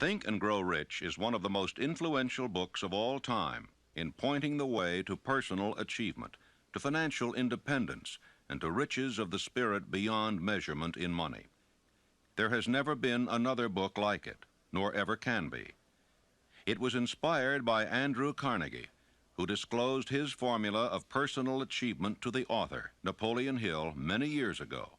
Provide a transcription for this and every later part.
Think and Grow Rich is one of the most influential books of all time in pointing the way to personal achievement, to financial independence, and to riches of the spirit beyond measurement in money. There has never been another book like it, nor ever can be. It was inspired by Andrew Carnegie, who disclosed his formula of personal achievement to the author, Napoleon Hill, many years ago.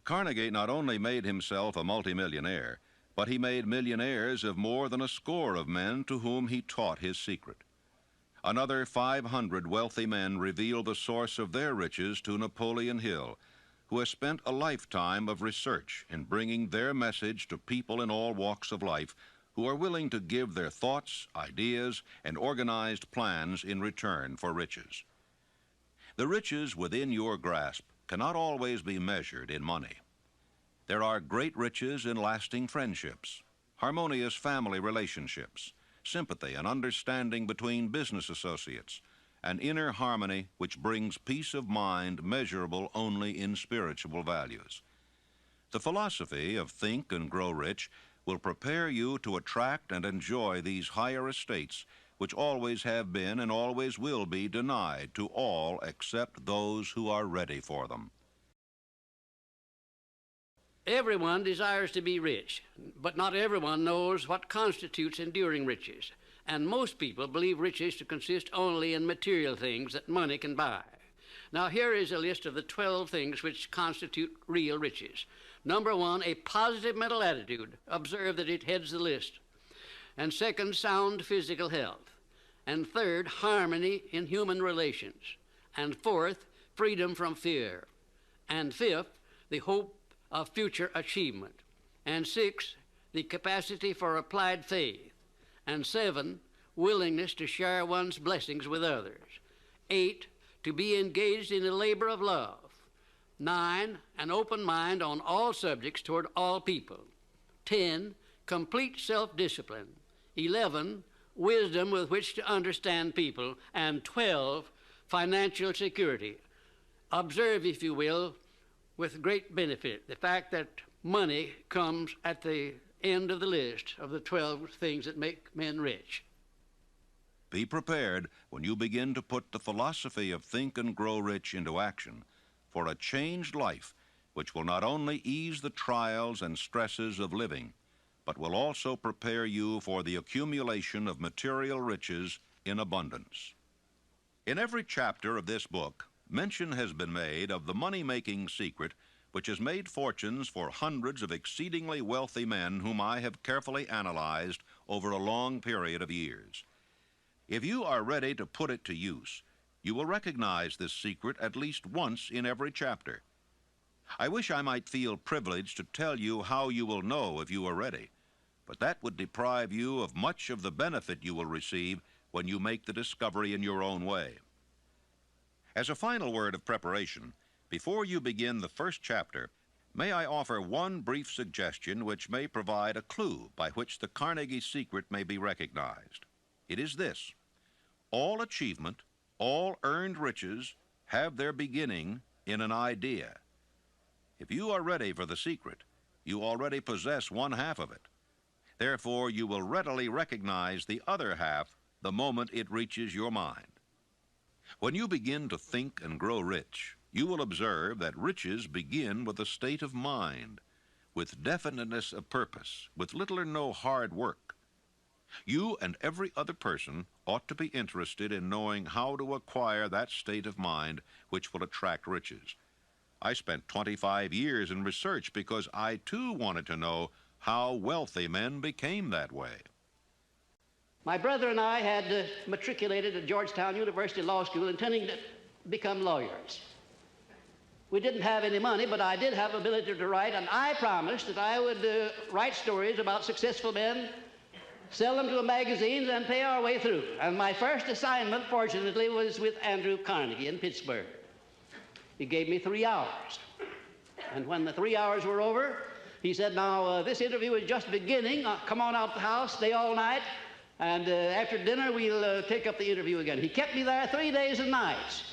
Carnegie not only made himself a multimillionaire, but he made millionaires of more than a score of men to whom he taught his secret. Another 500 wealthy men revealed the source of their riches to Napoleon Hill, who has spent a lifetime of research in bringing their message to people in all walks of life who are willing to give their thoughts, ideas, and organized plans in return for riches. The riches within your grasp cannot always be measured in money. There are great riches in lasting friendships, harmonious family relationships, sympathy and understanding between business associates, and inner harmony which brings peace of mind measurable only in spiritual values. The philosophy of Think and Grow Rich will prepare you to attract and enjoy these higher estates which always have been and always will be denied to all except those who are ready for them. Everyone desires to be rich, but not everyone knows what constitutes enduring riches. And most people believe riches to consist only in material things that money can buy. Now here is a list of the 12 things which constitute real riches. Number 1, a positive mental attitude. Observe that it heads the list. And second, sound physical health. And third, harmony in human relations. And fourth, freedom from fear. And fifth, the hope of future achievement. And 6, the capacity for applied faith. And 7, willingness to share one's blessings with others. 8, to be engaged in a labor of love. 9, an open mind on all subjects toward all people. 10, complete self-discipline. 11, wisdom with which to understand people. And 12, financial security. Observe, if you will, with great benefit, the fact that money comes at the end of the list of the 12 things that make men rich. Be prepared when you begin to put the philosophy of Think and Grow Rich into action for a changed life which will not only ease the trials and stresses of living, but will also prepare you for the accumulation of material riches in abundance. In every chapter of this book, mention has been made of the money-making secret which has made fortunes for hundreds of exceedingly wealthy men whom I have carefully analyzed over a long period of years. If you are ready to put it to use, you will recognize this secret at least once in every chapter. I wish I might feel privileged to tell you how you will know if you are ready, but that would deprive you of much of the benefit you will receive when you make the discovery in your own way. As a final word of preparation, before you begin the first chapter, may I offer one brief suggestion which may provide a clue by which the Carnegie secret may be recognized. It is this: all achievement, all earned riches have their beginning in an idea. If you are ready for the secret, you already possess one half of it. Therefore, you will readily recognize the other half the moment it reaches your mind. When you begin to think and grow rich, you will observe that riches begin with a state of mind, with definiteness of purpose, with little or no hard work. You and every other person ought to be interested in knowing how to acquire that state of mind which will attract riches. I spent 25 years in research because I too wanted to know how wealthy men became that way. My brother and I had matriculated at Georgetown University Law School intending to become lawyers. We didn't have any money, but I did have ability to write, and I promised that I would write stories about successful men, sell them to the magazines, and pay our way through. And my first assignment, fortunately, was with Andrew Carnegie in Pittsburgh. He gave me 3 hours. And when the 3 hours were over, he said, now, this interview is just beginning. Come on out the house, stay all night, and after dinner, we'll take up the interview again. He kept me there 3 days and nights.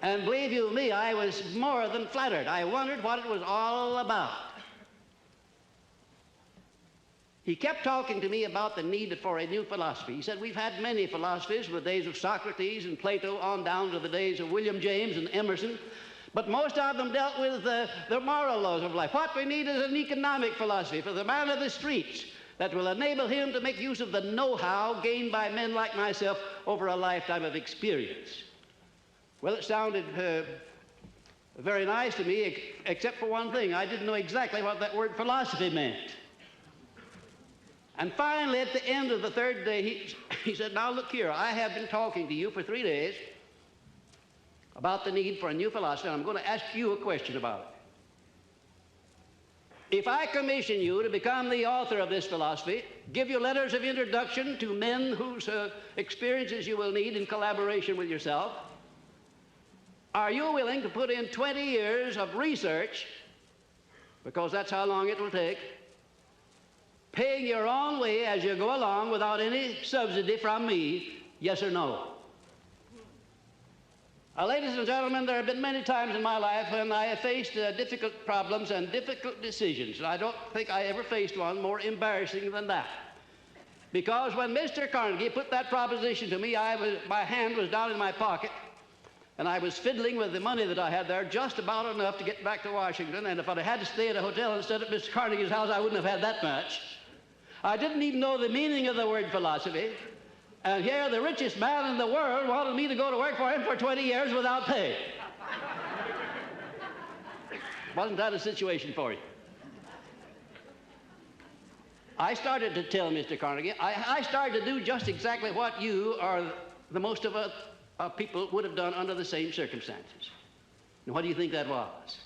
And believe you me, I was more than flattered. I wondered what it was all about. He kept talking to me about the need for a new philosophy. He said, we've had many philosophies from the days of Socrates and Plato on down to the days of William James and Emerson, but most of them dealt with the moral laws of life. What we need is an economic philosophy for the man of the streets that will enable him to make use of the know-how gained by men like myself over a lifetime of experience. Well, it sounded very nice to me, except for one thing. I didn't know exactly what that word philosophy meant. And finally, at the end of the third day, he said, now look here, I have been talking to you for 3 days about the need for a new philosophy, and I'm going to ask you a question about it. If I commission you to become the author of this philosophy, give you letters of introduction to men whose experiences you will need in collaboration with yourself, are you willing to put in 20 years of research, because that's how long it will take, paying your own way as you go along without any subsidy from me, yes or no? Ladies and gentlemen, there have been many times in my life when I have faced difficult problems and difficult decisions, and I don't think I ever faced one more embarrassing than that. Because when Mr. Carnegie put that proposition to me, my hand was down in my pocket, and I was fiddling with the money that I had there, just about enough to get back to Washington, and if I'd had to stay at a hotel instead of Mr. Carnegie's house, I wouldn't have had that much. I didn't even know the meaning of the word philosophy. And here the richest man in the world wanted me to go to work for him for 20 years without pay. Wasn't that a situation for you? I started to tell Mr. Carnegie, I started to do just exactly what you or the most of us people would have done under the same circumstances. And what do you think that was?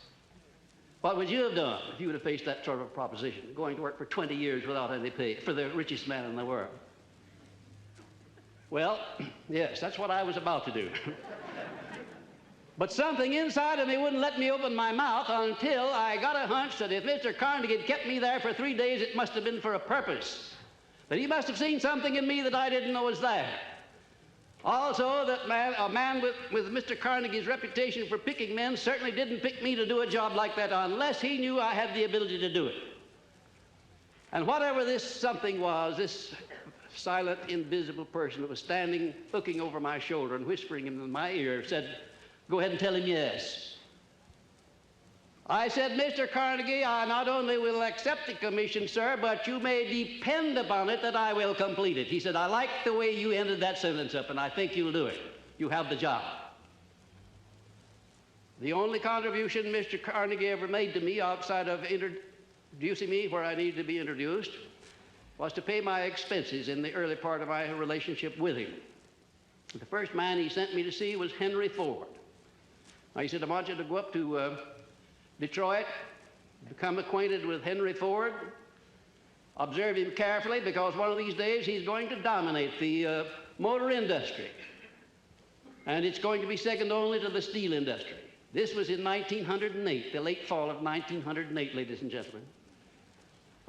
What would you have done if you would have faced that sort of proposition, going to work for 20 years without any pay for the richest man in the world? Well, yes, that's what I was about to do. But something inside of me wouldn't let me open my mouth until I got a hunch that if Mr. Carnegie had kept me there for 3 days, it must have been for a purpose. That he must have seen something in me that I didn't know was there. Also, that a man with Mr. Carnegie's reputation for picking men certainly didn't pick me to do a job like that unless he knew I had the ability to do it. And whatever this something was, this silent, invisible person that was standing, looking over my shoulder and whispering in my ear, said, go ahead and tell him yes. I said, Mr. Carnegie, I not only will accept the commission, sir, but you may depend upon it that I will complete it. He said, I like the way you ended that sentence up, and I think you'll do it. You have the job. The only contribution Mr. Carnegie ever made to me outside of introducing me where I needed to be introduced was to pay my expenses in the early part of my relationship with him. The first man he sent me to see was Henry Ford. Now, he said, I want you to go up to Detroit, become acquainted with Henry Ford, observe him carefully, because one of these days he's going to dominate the motor industry. And it's going to be second only to the steel industry. This was in 1908, the late fall of 1908, ladies and gentlemen.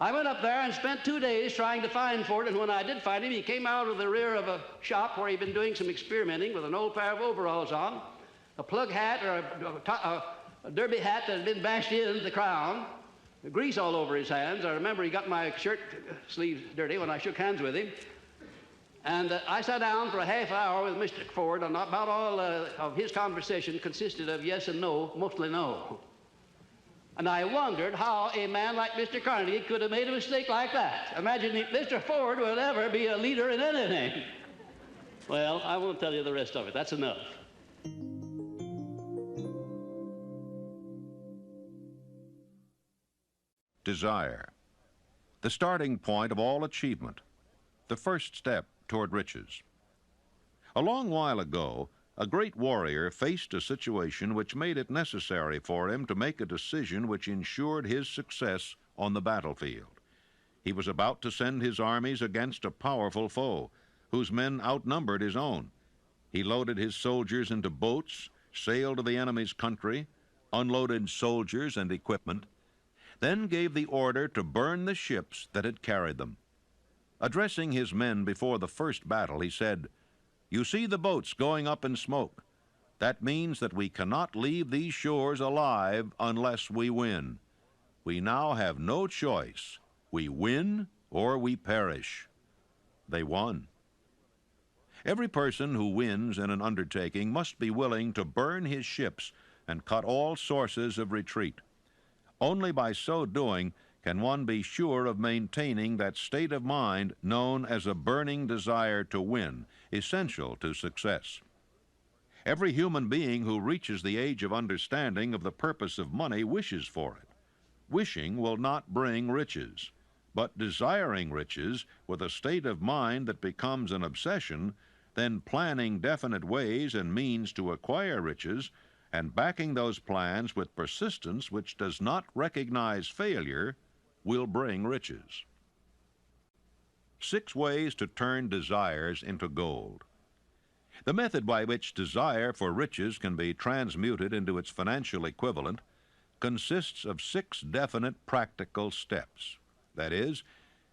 I went up there and spent 2 days trying to find Ford, and when I did find him, he came out of the rear of a shop where he'd been doing some experimenting with an old pair of overalls on, a plug hat or a derby hat that had been bashed in the crown, grease all over his hands. I remember he got my shirt sleeves dirty when I shook hands with him. And I sat down for a half hour with Mr. Ford, and about all of his conversation consisted of yes and no, mostly no. And I wondered how a man like Mr. Carnegie could have made a mistake like that. Imagine if Mr. Ford would ever be a leader in anything. Well, I won't tell you the rest of it. That's enough. Desire, the starting point of all achievement, the first step toward riches. A long while ago, a great warrior faced a situation which made it necessary for him to make a decision which ensured his success on the battlefield. He was about to send his armies against a powerful foe, whose men outnumbered his own. He loaded his soldiers into boats, sailed to the enemy's country, unloaded soldiers and equipment, then gave the order to burn the ships that had carried them. Addressing his men before the first battle, he said, "You see the boats going up in smoke. That means that we cannot leave these shores alive unless we win. We now have no choice. We win or we perish. They won. Every person who wins in an undertaking must be willing to burn his ships and cut all sources of retreat. Only by so doing can one be sure of maintaining that state of mind known as a burning desire to win, essential to success. Every human being who reaches the age of understanding of the purpose of money wishes for it. Wishing will not bring riches, but desiring riches with a state of mind that becomes an obsession, then planning definite ways and means to acquire riches, and backing those plans with persistence which does not recognize failure, will bring riches. 6 ways to turn desires into gold. The method by which desire for riches can be transmuted into its financial equivalent consists of 6 definite practical steps. That is,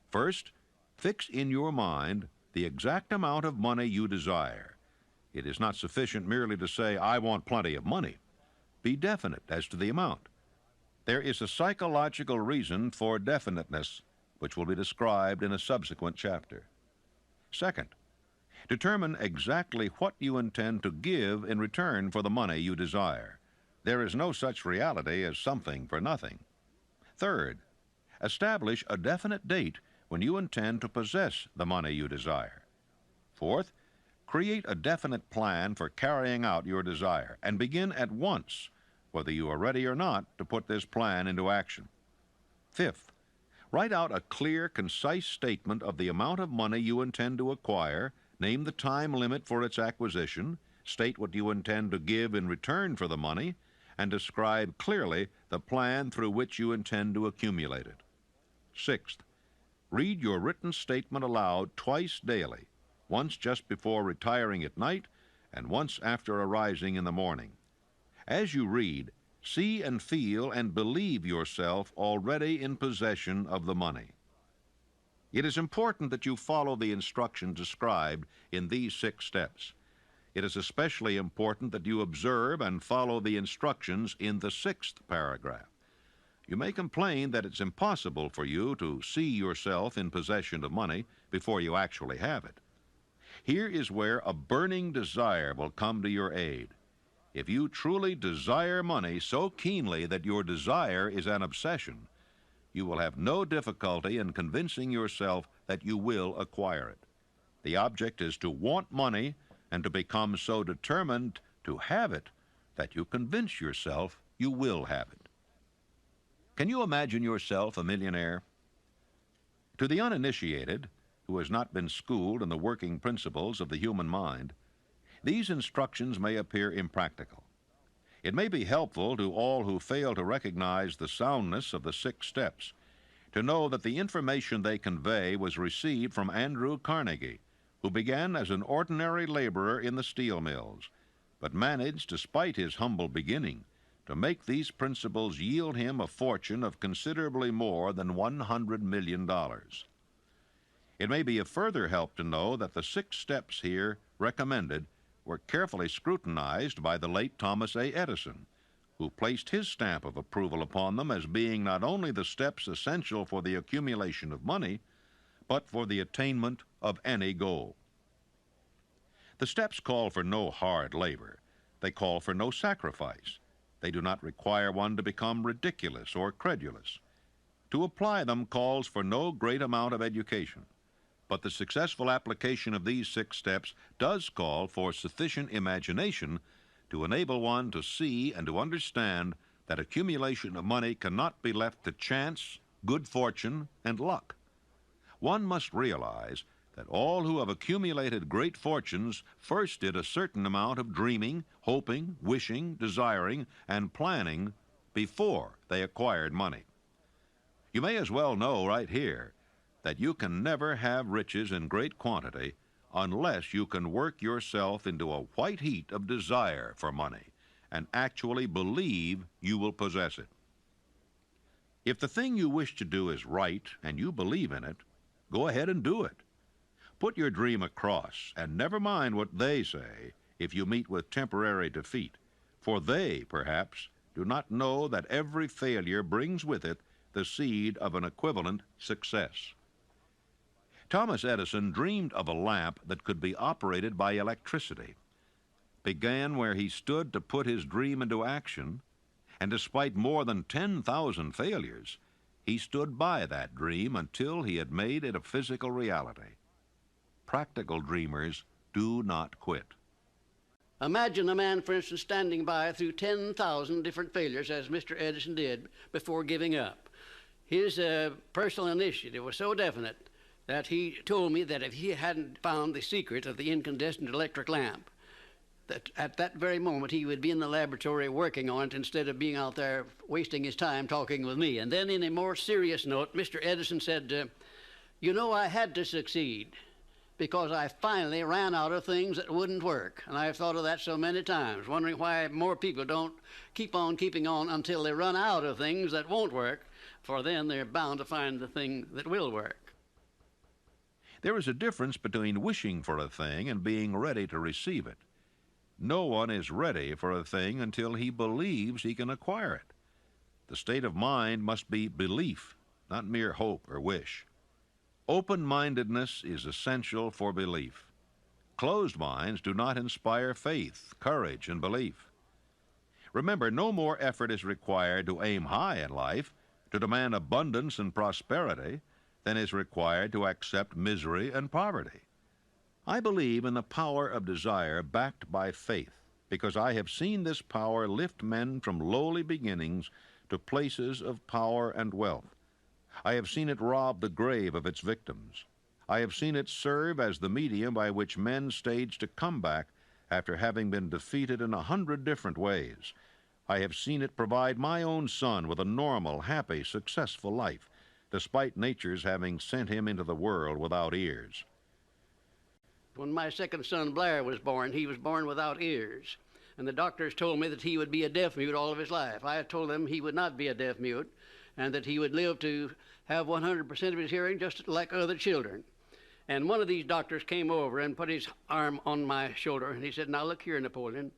first, fix in your mind the exact amount of money you desire. It is not sufficient merely to say, "I want plenty of money." Be definite as to the amount. There is a psychological reason for definiteness, which will be described in a subsequent chapter. Second, determine exactly what you intend to give in return for the money you desire. There is no such reality as something for nothing. Third, establish a definite date when you intend to possess the money you desire. Fourth, create a definite plan for carrying out your desire, and begin at once, whether you are ready or not, to put this plan into action. Fifth, write out a clear, concise statement of the amount of money you intend to acquire, name the time limit for its acquisition, state what you intend to give in return for the money, and describe clearly the plan through which you intend to accumulate it. Sixth, read your written statement aloud twice daily, once just before retiring at night and once after arising in the morning. As you read, see and feel and believe yourself already in possession of the money. It is important that you follow the instructions described in these 6 steps. It is especially important that you observe and follow the instructions in the 6th paragraph. You may complain that it's impossible for you to see yourself in possession of money before you actually have it. Here is where a burning desire will come to your aid. If you truly desire money so keenly that your desire is an obsession, you will have no difficulty in convincing yourself that you will acquire it. The object is to want money and to become so determined to have it that you convince yourself you will have it. Can you imagine yourself a millionaire? To the uninitiated, who has not been schooled in the working principles of the human mind, these instructions may appear impractical. It may be helpful to all who fail to recognize the soundness of the 6 steps to know that the information they convey was received from Andrew Carnegie, who began as an ordinary laborer in the steel mills, but managed, despite his humble beginning, to make these principles yield him a fortune of considerably more than $100 million. It may be a further help to know that the 6 steps here recommended were carefully scrutinized by the late Thomas A. Edison, who placed his stamp of approval upon them as being not only the steps essential for the accumulation of money, but for the attainment of any goal. The steps call for no hard labor. They call for no sacrifice. They do not require one to become ridiculous or credulous. To apply them calls for no great amount of education. But the successful application of these 6 steps does call for sufficient imagination to enable one to see and to understand that accumulation of money cannot be left to chance, good fortune, and luck. One must realize that all who have accumulated great fortunes first did a certain amount of dreaming, hoping, wishing, desiring, and planning before they acquired money. You may as well know right here that you can never have riches in great quantity unless you can work yourself into a white heat of desire for money and actually believe you will possess it. If the thing you wish to do is right and you believe in it, go ahead and do it. Put your dream across and never mind what they say if you meet with temporary defeat, for they, perhaps, do not know that every failure brings with it the seed of an equivalent success. Thomas Edison dreamed of a lamp that could be operated by electricity, began where he stood to put his dream into action, and despite more than 10,000 failures, he stood by that dream until he had made it a physical reality. Practical dreamers do not quit. Imagine a man, for instance, standing by through 10,000 different failures, as Mr. Edison did, before giving up. His personal initiative was so definite that he told me that if he hadn't found the secret of the incandescent electric lamp, that at that very moment he would be in the laboratory working on it instead of being out there wasting his time talking with me. And then in a more serious note, Mr. Edison said, you know, I had to succeed because I finally ran out of things that wouldn't work. And I've thought of that so many times, wondering why more people don't keep on keeping on until they run out of things that won't work, for then they're bound to find the thing that will work. There is a difference between wishing for a thing and being ready to receive it. No one is ready for a thing until he believes he can acquire it. The state of mind must be belief, not mere hope or wish. Open-mindedness is essential for belief. Closed minds do not inspire faith, courage, and belief. Remember, no more effort is required to aim high in life, to demand abundance and prosperity, than is required to accept misery and poverty. I believe in the power of desire backed by faith, because I have seen this power lift men from lowly beginnings to places of power and wealth. I have seen it rob the grave of its victims. I have seen it serve as the medium by which men staged a comeback after having been defeated in 100 different ways. I have seen it provide my own son with a normal, happy, successful life, despite nature's having sent him into the world without ears. When my second son, Blair, was born, he was born without ears. And the doctors told me that he would be a deaf mute all of his life. I told them he would not be a deaf mute and that he would live to have 100% of his hearing just like other children. And one of these doctors came over and put his arm on my shoulder, and he said, now look here, Napoleon,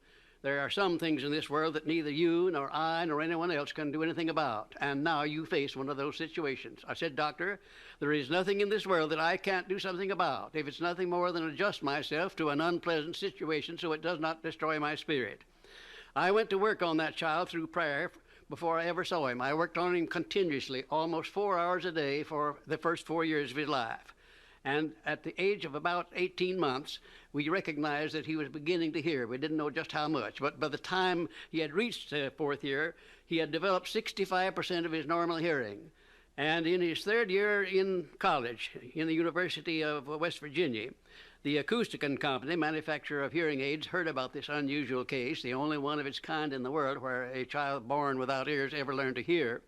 there are some things in this world that neither you nor I nor anyone else can do anything about, and now you face one of those situations. I said, Doctor, there is nothing in this world that I can't do something about, if it's nothing more than adjust myself to an unpleasant situation so it does not destroy my spirit. I went to work on that child through prayer before I ever saw him. I worked on him continuously, almost 4 hours a day for the first 4 years of his life. And at the age of about 18 months, we recognized that he was beginning to hear. We didn't know just how much, but by the time he had reached the 4th year, he had developed 65% of his normal hearing. And in his 3rd year in college, in the University of West Virginia, the Acousticon Company, manufacturer of hearing aids, heard about this unusual case, the only one of its kind in the world where a child born without ears ever learned to hear.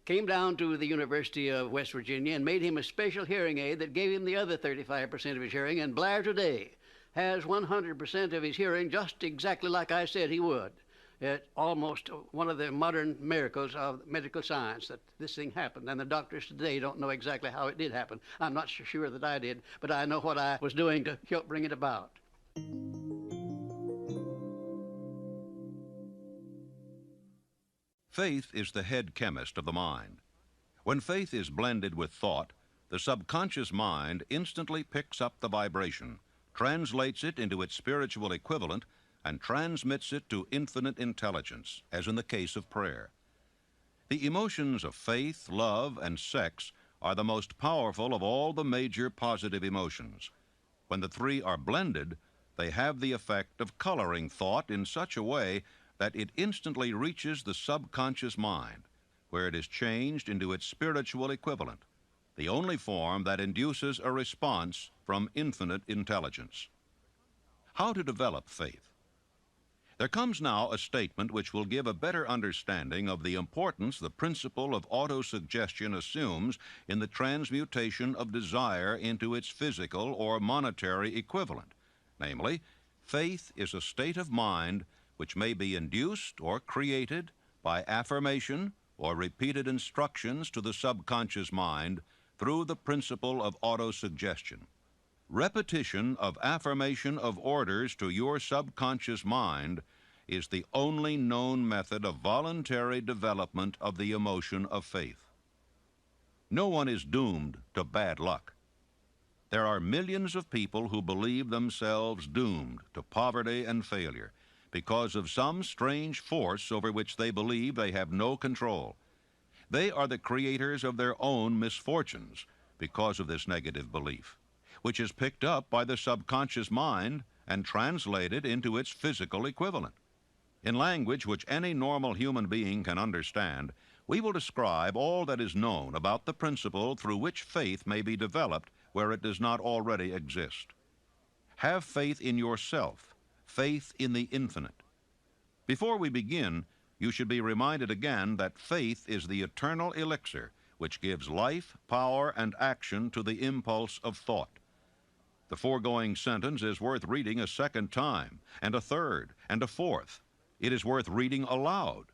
Came down to the University of West Virginia and made him a special hearing aid that gave him the other 35% of his hearing, and Blair today has 100% of his hearing just exactly like I said he would. It's almost one of the modern miracles of medical science that this thing happened, and the doctors today don't know exactly how it did happen. I'm not sure that I did, but I know what I was doing to help bring it about. Faith is the head chemist of the mind. When faith is blended with thought, the subconscious mind instantly picks up the vibration, translates it into its spiritual equivalent, and transmits it to infinite intelligence, as in the case of prayer. The emotions of faith, love, and sex are the most powerful of all the major positive emotions. When the three are blended, they have the effect of coloring thought in such a way that it instantly reaches the subconscious mind, where it is changed into its spiritual equivalent, the only form that induces a response from infinite intelligence. How to develop faith? There comes now a statement which will give a better understanding of the importance the principle of autosuggestion assumes in the transmutation of desire into its physical or monetary equivalent. Namely, faith is a state of mind which may be induced or created by affirmation or repeated instructions to the subconscious mind through the principle of autosuggestion. Repetition of affirmation of orders to your subconscious mind is the only known method of voluntary development of the emotion of faith. No one is doomed to bad luck. There are millions of people who believe themselves doomed to poverty and failure because of some strange force over which they believe they have no control. They are the creators of their own misfortunes because of this negative belief, which is picked up by the subconscious mind and translated into its physical equivalent. In language which any normal human being can understand, we will describe all that is known about the principle through which faith may be developed where it does not already exist. Have faith in yourself, faith in the infinite. Before we begin, you should be reminded again that faith is the eternal elixir which gives life, power, and action to the impulse of thought. The foregoing sentence is worth reading a second time, and a third, and a fourth. It is worth reading aloud.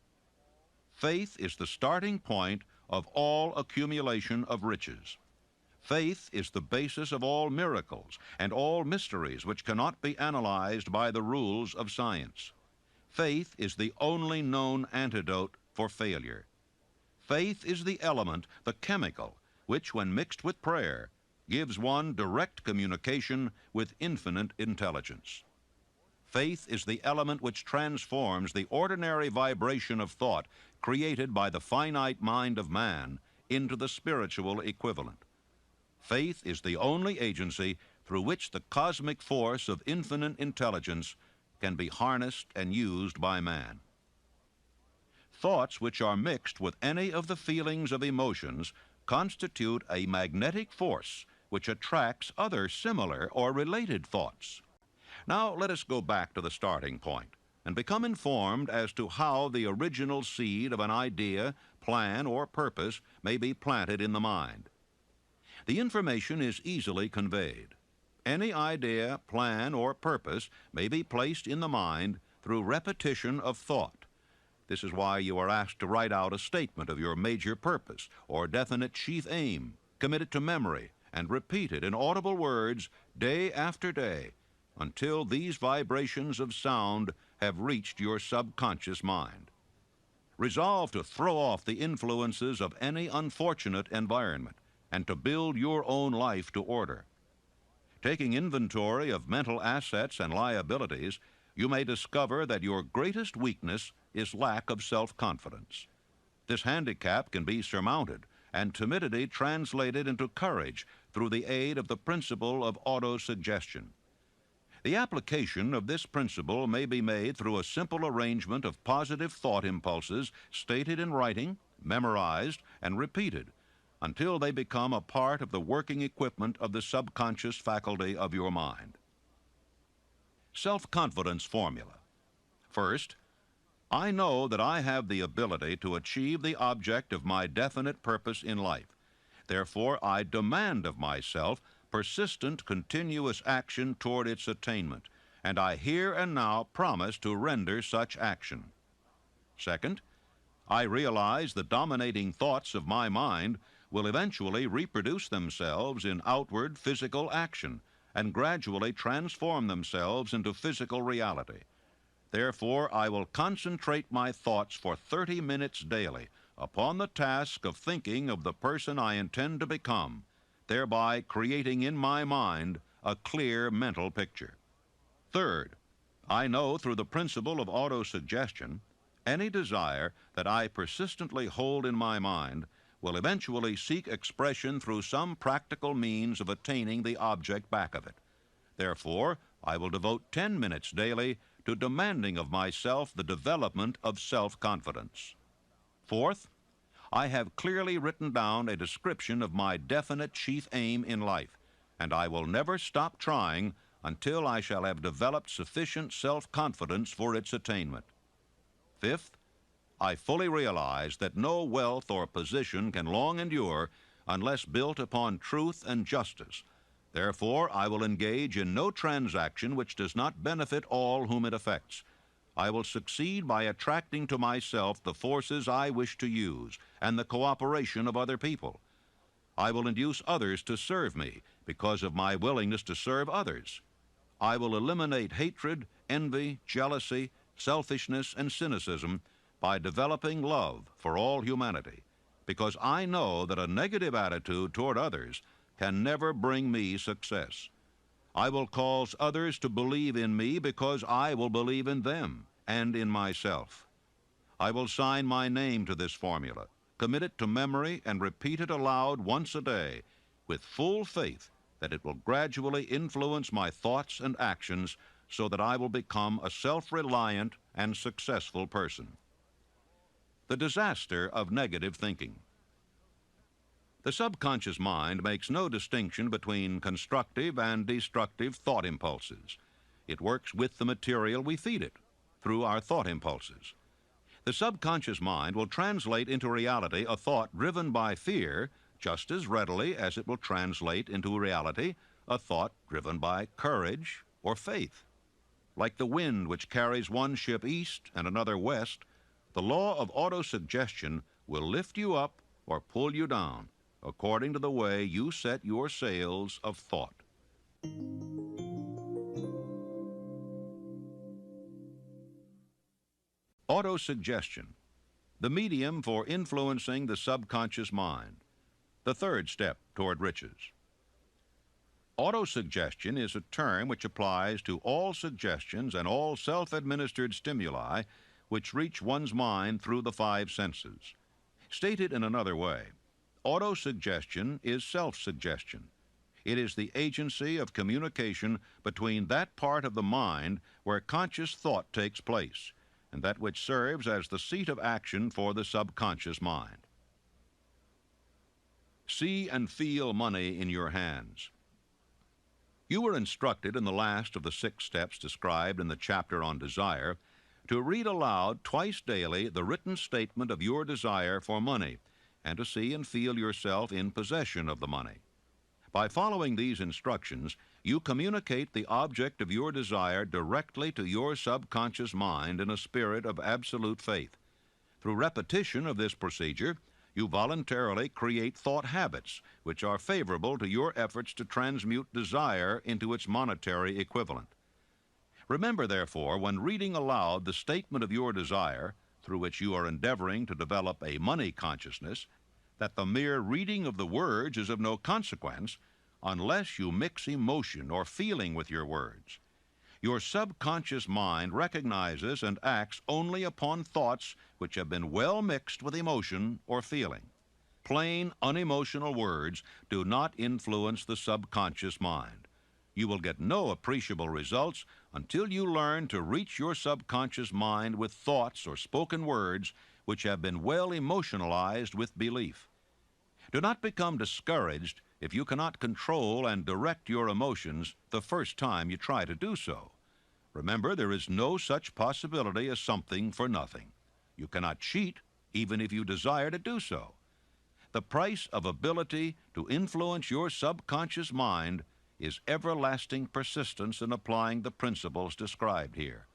Faith is the starting point of all accumulation of riches. Faith is the basis of all miracles and all mysteries which cannot be analyzed by the rules of science. Faith is the only known antidote for failure. Faith is the element, the chemical, which, when mixed with prayer, gives one direct communication with infinite intelligence. Faith is the element which transforms the ordinary vibration of thought created by the finite mind of man into the spiritual equivalent. Faith is the only agency through which the cosmic force of infinite intelligence can be harnessed and used by man. Thoughts which are mixed with any of the feelings of emotions constitute a magnetic force which attracts other similar or related thoughts. Now let us go back to the starting point and become informed as to how the original seed of an idea, plan, or purpose may be planted in the mind. The information is easily conveyed. Any idea, plan, or purpose may be placed in the mind through repetition of thought. This is why you are asked to write out a statement of your major purpose or definite chief aim, commit it to memory, and repeat it in audible words day after day until these vibrations of sound have reached your subconscious mind. Resolve to throw off the influences of any unfortunate environment and to build your own life to order. Taking inventory of mental assets and liabilities, you may discover that your greatest weakness is lack of self-confidence. This handicap can be surmounted and timidity translated into courage through the aid of the principle of autosuggestion. The application of this principle may be made through a simple arrangement of positive thought impulses stated in writing, memorized, and repeated until they become a part of the working equipment of the subconscious faculty of your mind. Self-confidence formula. First, I know that I have the ability to achieve the object of my definite purpose in life. Therefore, I demand of myself persistent, continuous action toward its attainment, and I here and now promise to render such action. Second, I realize the dominating thoughts of my mind will eventually reproduce themselves in outward physical action and gradually transform themselves into physical reality. Therefore, I will concentrate my thoughts for 30 minutes daily upon the task of thinking of the person I intend to become, thereby creating in my mind a clear mental picture. Third, I know through the principle of autosuggestion, any desire that I persistently hold in my mind will eventually seek expression through some practical means of attaining the object back of it. Therefore, I will devote 10 minutes daily to demanding of myself the development of self-confidence. Fourth, I have clearly written down a description of my definite chief aim in life, and I will never stop trying until I shall have developed sufficient self-confidence for its attainment. Fifth, I fully realize that no wealth or position can long endure unless built upon truth and justice. Therefore, I will engage in no transaction which does not benefit all whom it affects. I will succeed by attracting to myself the forces I wish to use and the cooperation of other people. I will induce others to serve me because of my willingness to serve others. I will eliminate hatred, envy, jealousy, selfishness, and cynicism by developing love for all humanity, because I know that a negative attitude toward others can never bring me success. I will cause others to believe in me because I will believe in them and in myself. I will sign my name to this formula, commit it to memory, and repeat it aloud once a day with full faith that it will gradually influence my thoughts and actions so that I will become a self-reliant and successful person. The disaster of negative thinking. The subconscious mind makes no distinction between constructive and destructive thought impulses. It works with the material we feed it through our thought impulses. The subconscious mind will translate into reality a thought driven by fear just as readily as it will translate into reality a thought driven by courage or faith. Like the wind which carries one ship east and another west, the law of autosuggestion will lift you up or pull you down according to the way you set your sails of thought. Autosuggestion, the medium for influencing the subconscious mind, the third step toward riches. Autosuggestion is a term which applies to all suggestions and all self-administered stimuli which reach one's mind through the five senses. Stated in another way, autosuggestion is self-suggestion. It is the agency of communication between that part of the mind where conscious thought takes place and that which serves as the seat of action for the subconscious mind. See and feel money in your hands. You were instructed in the last of the 6 steps described in the chapter on desire to read aloud twice daily the written statement of your desire for money and to see and feel yourself in possession of the money. By following these instructions, you communicate the object of your desire directly to your subconscious mind in a spirit of absolute faith. Through repetition of this procedure, you voluntarily create thought habits which are favorable to your efforts to transmute desire into its monetary equivalent. Remember, therefore, when reading aloud the statement of your desire, through which you are endeavoring to develop a money consciousness, that the mere reading of the words is of no consequence unless you mix emotion or feeling with your words. Your subconscious mind recognizes and acts only upon thoughts which have been well mixed with emotion or feeling. Plain, unemotional words do not influence the subconscious mind. You will get no appreciable results until you learn to reach your subconscious mind with thoughts or spoken words which have been well emotionalized with belief. Do not become discouraged if you cannot control and direct your emotions the first time you try to do so. Remember, there is no such possibility as something for nothing. You cannot cheat even if you desire to do so. The price of ability to influence your subconscious mind is everlasting persistence in applying the principles described here.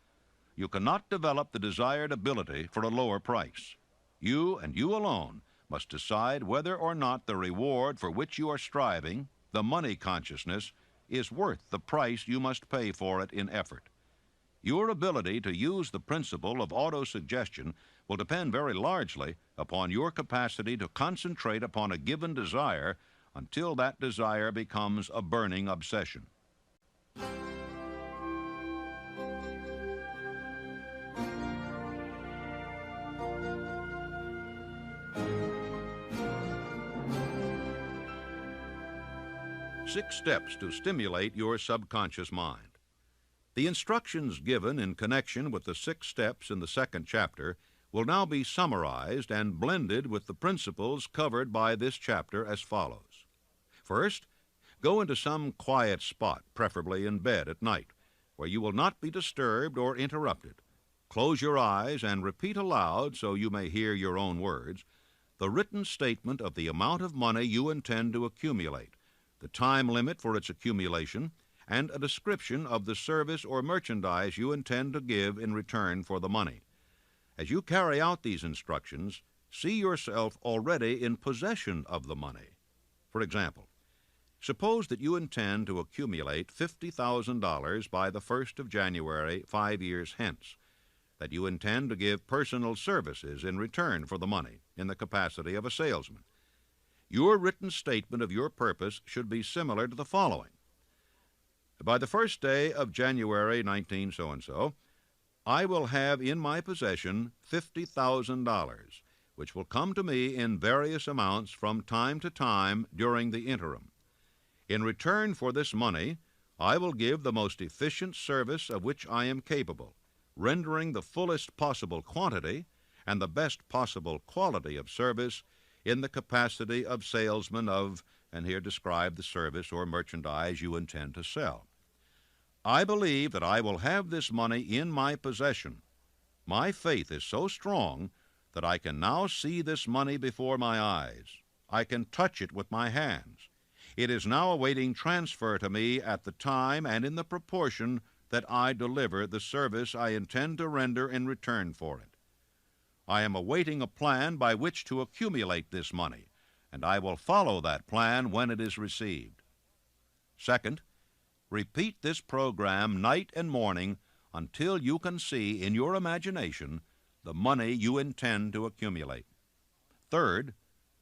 You cannot develop the desired ability for a lower price. You and you alone must decide whether or not the reward for which you are striving, the money consciousness, is worth the price you must pay for it in effort. Your ability to use the principle of autosuggestion will depend very largely upon your capacity to concentrate upon a given desire until that desire becomes a burning obsession. Six steps to stimulate your subconscious mind. The instructions given in connection with the 6 steps in the 2nd chapter will now be summarized and blended with the principles covered by this chapter as follows. First, go into some quiet spot, preferably in bed at night, where you will not be disturbed or interrupted. Close your eyes and repeat aloud, so you may hear your own words, the written statement of the amount of money you intend to accumulate, the time limit for its accumulation, and a description of the service or merchandise you intend to give in return for the money. As you carry out these instructions, see yourself already in possession of the money. For example, suppose that you intend to accumulate $50,000 by the 1st of January 5 years hence, that you intend to give personal services in return for the money in the capacity of a salesman. Your written statement of your purpose should be similar to the following. By the first day of January 19 so-and-so, I will have in my possession $50,000, which will come to me in various amounts from time to time during the interim. In return for this money, I will give the most efficient service of which I am capable, rendering the fullest possible quantity and the best possible quality of service in the capacity of salesman of, and here describe the service or merchandise you intend to sell. I believe that I will have this money in my possession. My faith is so strong that I can now see this money before my eyes. I can touch it with my hands. It is now awaiting transfer to me at the time and in the proportion that I deliver the service I intend to render in return for it. I am awaiting a plan by which to accumulate this money, and I will follow that plan when it is received. Second, repeat this program night and morning until you can see in your imagination the money you intend to accumulate. Third,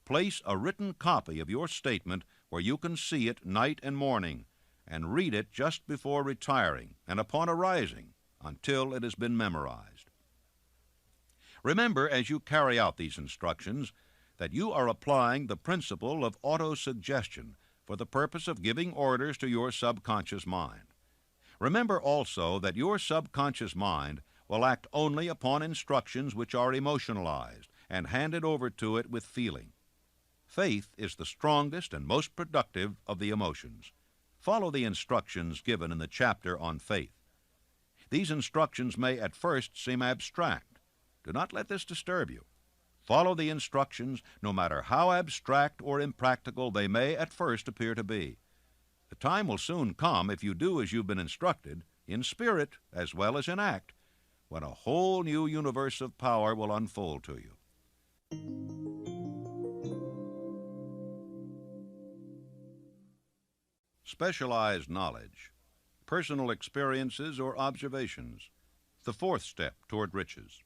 place a written copy of your statement where you can see it night and morning, and read it just before retiring and upon arising until it has been memorized. Remember, as you carry out these instructions, that you are applying the principle of autosuggestion for the purpose of giving orders to your subconscious mind. Remember also that your subconscious mind will act only upon instructions which are emotionalized and handed over to it with feeling. Faith is the strongest and most productive of the emotions. Follow the instructions given in the chapter on faith. These instructions may at first seem abstract. Do not let this disturb you. Follow the instructions, no matter how abstract or impractical they may at first appear to be. The time will soon come, if you do as you've been instructed, in spirit as well as in act, when a whole new universe of power will unfold to you. Specialized knowledge, personal experiences or observations, the fourth step toward riches.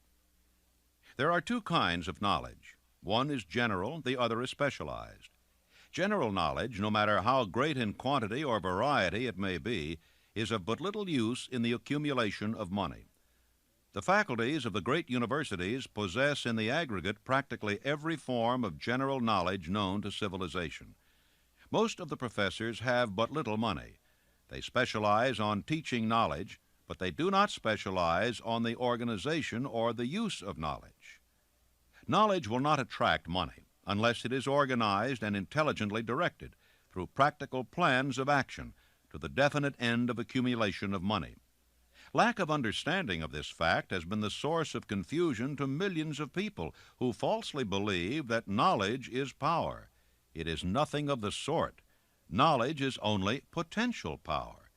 There are two kinds of knowledge. One is general, the other is specialized. General knowledge, no matter how great in quantity or variety it may be, is of but little use in the accumulation of money. The faculties of the great universities possess in the aggregate practically every form of general knowledge known to civilization. Most of the professors have but little money. They specialize on teaching knowledge, but they do not specialize on the organization or the use of knowledge. Knowledge will not attract money unless it is organized and intelligently directed through practical plans of action to the definite end of accumulation of money. Lack of understanding of this fact has been the source of confusion to millions of people who falsely believe that knowledge is power. It is nothing of the sort. Knowledge is only potential power.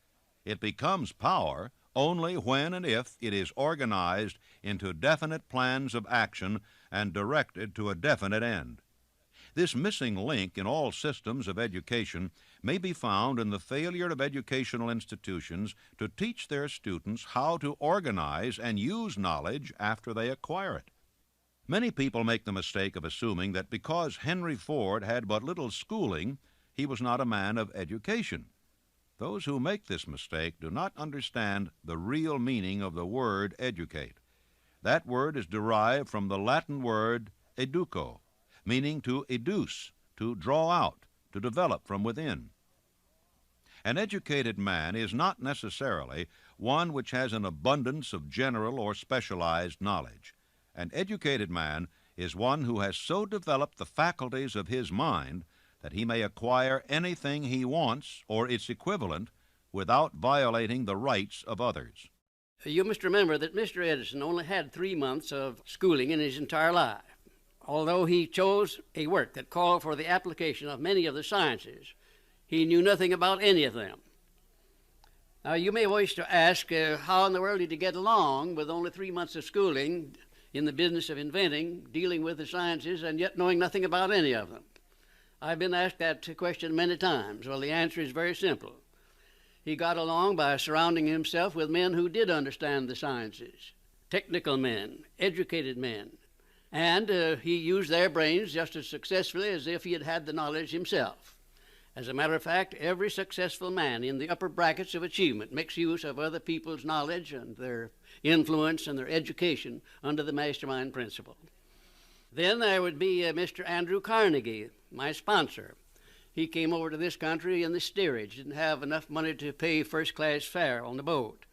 It becomes power only when and if it is organized into definite plans of action and directed to a definite end. This missing link in all systems of education may be found in the failure of educational institutions to teach their students how to organize and use knowledge after they acquire it. Many people make the mistake of assuming that because Henry Ford had but little schooling, he was not a man of education. Those who make this mistake do not understand the real meaning of the word educate. That word is derived from the Latin word educo, meaning to educe, to draw out, to develop from within. An educated man is not necessarily one which has an abundance of general or specialized knowledge. An educated man is one who has so developed the faculties of his mind that he may acquire anything he wants or its equivalent without violating the rights of others. You must remember that Mr. Edison only had 3 months of schooling in his entire life. Although he chose a work that called for the application of many of the sciences, he knew nothing about any of them. Now, you may wish to ask how in the world did he get along with only 3 months of schooling in the business of inventing, dealing with the sciences, and yet knowing nothing about any of them? I've been asked that question many times. Well, the answer is very simple. He got along by surrounding himself with men who did understand the sciences, technical men, educated men. And he used their brains just as successfully as if he had had the knowledge himself. As a matter of fact, every successful man in the upper brackets of achievement makes use of other people's knowledge and their influence and their education under the mastermind principle. Then there would be Mr. Andrew Carnegie, my sponsor. He came over to this country in the steerage, didn't have enough money to pay first-class fare on the boat.